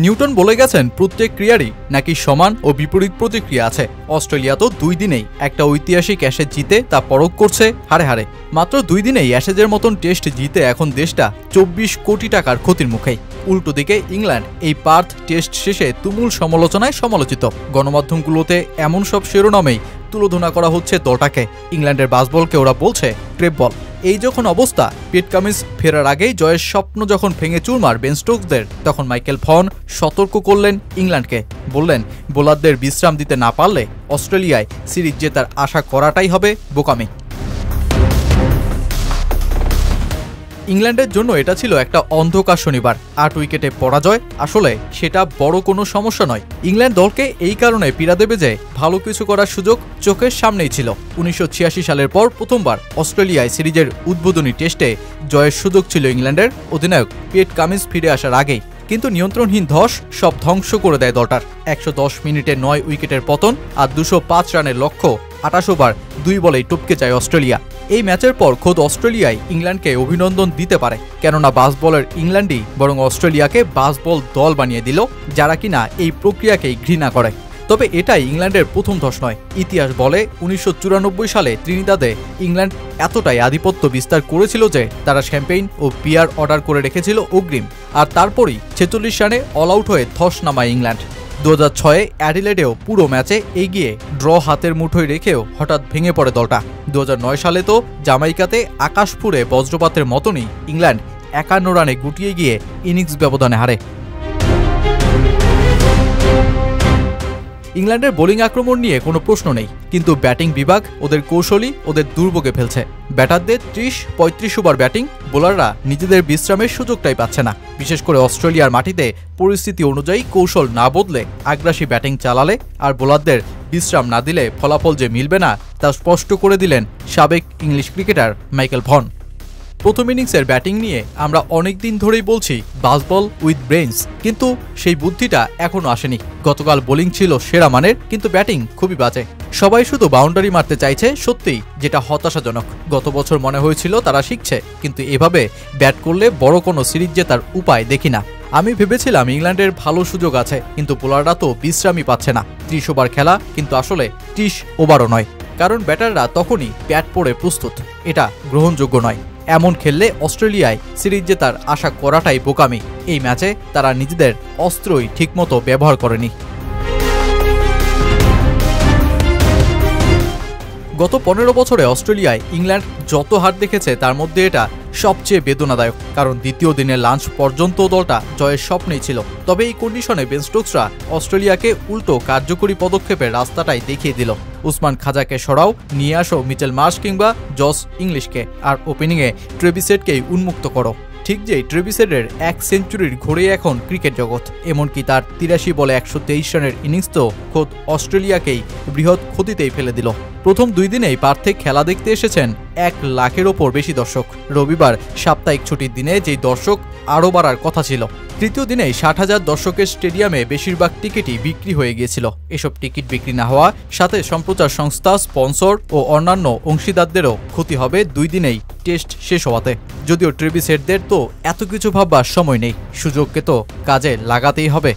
Newton বলে গেছেন প্রত্যেক ক্রিয়ারই নাকি সমান ও বিপরীত প্রতিক্রিয়া আছে। অস্ট্রেলিয়া তো 2 দিনেই একটা ঐতিহাসিক অ্যাশেজ জিতে তা পরখ করছে হারে হারে। মাত্র 2 দিনেই অ্যাশেজের মতন টেস্ট জিতে এখন দেশটা 24 কোটি টাকার ক্ষতির মুখেই। উল্টো দিকে ইংল্যান্ড এই পার্থ টেস্ট শেষে তুমুল সমালোচনায় সমালোচিত। গণমাধ্যমগুলোতে এমন সব শিরোনামেই তুলোধনা করা হচ্ছে দলটাকে। ইংল্যান্ডের বাসবলকে ওরা বলছে ক্রেপ বল। এই যখন অবস্থা, পেট কামিন্স ফেরার আগেই জয়ের স্বপ্ন যখন ভেঙে চুরমার বেন স্টোকসদের, তখন মাইকেল ভন সতর্ক করলেন ইংল্যান্ডকে। বললেন বোলারদের বিশ্রাম দিতে না পারলে অস্ট্রেলিয়ায় সিরিজ জেতার আশা করাটাই হবে বোকামি। ইংল্যান্ডের জন্য এটা ছিল একটা অন্ধকার শনিবার। 8 উইকেটে পরাজয়, আসলে সেটা বড় কোনো সমস্যা নয়। ইংল্যান্ড দলকে এই কারণে পীড়া দেবে যে ভালো কিছু করার সুযোগ চোখের সামনেই ছিল। 1986 সালের পর প্রথমবার অস্ট্রেলিয়ায় সিরিজের উদ্বোধনী টেস্টে জয়ের সুযোগ ছিল ইংল্যান্ডের। অধিনায়ক পেট কামিন্স ফিরে আসার আগেই, কিন্তু নিয়ন্ত্রণহীন ধস সব ধ্বংস করে দেয় দলটার। 110 মিনিটে 9 উইকেটের পতন আর 205 রানের লক্ষ্য 28 ওভার 2 বলেই টপকে যায় অস্ট্রেলিয়া। এই ম্যাচের পর খোদ অস্ট্রেলিয়ায় ইংল্যান্ডকে অভিনন্দন দিতে পারে, কেননা বাসবলের ইংল্যান্ডই বরং অস্ট্রেলিয়াকে বাসবল দল বানিয়ে দিল, যারা কিনা এই প্রক্রিয়াকেই ঘৃণা করে। তবে এটাই ইংল্যান্ডের প্রথম ধস নয়। ইতিহাস বলে 1994 সালে ত্রিনিদাদে ইংল্যান্ড এতটাই আধিপত্য বিস্তার করেছিল যে তারা শ্যাম্পেইন ও বিয়ার অর্ডার করে রেখেছিল অগ্রিম, আর তারপরই 46 রানে অল আউট হয়ে ধস নামায় ইংল্যান্ড। 2006-এ অ্যাডিলেডেও পুরো ম্যাচে এগিয়ে ড্র হাতের মুঠোয় রেখেও হঠাৎ ভেঙে পড়ে দলটা। 2009 সালে তো জামাইকাতে আকাশ ফুঁড়ে বজ্রপাতের মতনই ইংল্যান্ড 51 রানে গুটিয়ে গিয়ে ইনিংস ব্যবধানে হারে। ইংল্যান্ডের বোলিং আক্রমণ নিয়ে কোনো প্রশ্ন নেই, কিন্তু ব্যাটিং বিভাগ ওদের কৌশলী ওদের দুর্ভোগে ফেলছে। ব্যাটারদের 30-35 ওভার ব্যাটিং, বোলাররা নিজেদের বিশ্রামের সুযোগটাই পাচ্ছে না। বিশেষ করে অস্ট্রেলিয়ার মাটিতে পরিস্থিতি অনুযায়ী কৌশল না বদলে আগ্রাসী ব্যাটিং চালালে আর বোলারদের বিশ্রাম না দিলে ফলাফল যে মিলবে না তা স্পষ্ট করে দিলেন সাবেক ইংলিশ ক্রিকেটার মাইকেল ভন। প্রথম ইনিংসের ব্যাটিং নিয়ে আমরা অনেক দিন ধরেই বলছি বাসবল উইথ ব্রেইনস, কিন্তু সেই বুদ্ধিটা এখনো আসেনি। গতকাল বোলিং ছিল সেরা মানের, কিন্তু ব্যাটিং খুবই বাজে। সবাই শুধু বাউন্ডারি মারতে চাইছে, সত্যিই যেটা হতাশাজনক। গত বছর মনে হয়েছিল তারা শিখছে, কিন্তু এভাবে ব্যাট করলে বড় কোনো সিরিজ জেতার উপায় দেখি না। আমি ভেবেছিলাম ইংল্যান্ডের ভালো সুযোগ আছে, কিন্তু বোলাররা তো বিশ্রামই পাচ্ছে না। 30 ওভার খেলা, কিন্তু আসলে 30 ওভারও নয়, কারণ ব্যাটাররা তখনই ব্যাট পড়ে প্রস্তুত। এটা গ্রহণযোগ্য নয়। এমন খেললে অস্ট্রেলিয়ায় সিরিজ জেতার আশা করাটাই বোকামি। এই ম্যাচে তারা নিজেদের অস্ত্রই ঠিকমতো ব্যবহার করেনি। গত 15 বছরে অস্ট্রেলিয়ায় ইংল্যান্ড যত হার দেখেছে তার মধ্যে এটা সবচেয়ে বেদনাদায়ক, কারণ দ্বিতীয় দিনের লাঞ্চ পর্যন্ত দলটা জয়ের স্বপ্নেই ছিল। তবে এই কন্ডিশনে বেন স্টোকসরা অস্ট্রেলিয়াকে উল্টো কার্যকরী পদক্ষেপের রাস্তাটাই দেখিয়ে দিল। উসমান খাজাকে সরাও, নিয়ে আসো মিচেল মার্শ কিংবা জস ইংলিশকে, আর ওপেনিংয়ে ট্রেভিসেটকেই উন্মুক্ত করো। ঠিক যেই ট্রেভিসেটের 1 সেঞ্চুরির ঘোরে এখন ক্রিকেট জগৎ, এমনকি তার 83 বলে 123 রানের ইনিংস তো খোদ অস্ট্রেলিয়াকেই বৃহৎ ক্ষতিতেই ফেলে দিল। প্রথম 2 দিনেই পার্থে খেলা দেখতে এসেছেন 1 লাখের ওপর বেশি দর্শক। রবিবার সাপ্তাহিক ছুটির দিনে যেই দর্শক আরও বাড়ার কথা ছিল। তৃতীয় দিনেই 60,000 দর্শকের স্টেডিয়ামে বেশিরভাগ টিকিটই বিক্রি হয়ে গিয়েছিল। এসব টিকিট বিক্রি না হওয়া সাথে সম্প্রচার সংস্থা, স্পন্সর ও অন্যান্য অংশীদারদেরও ক্ষতি হবে 2 দিনেই টেস্ট শেষ হওয়াতে। যদিও ট্রেভিস হেডদের তো এত কিছু ভাববার সময় নেই, সুযোগকে তো কাজে লাগাতেই হবে।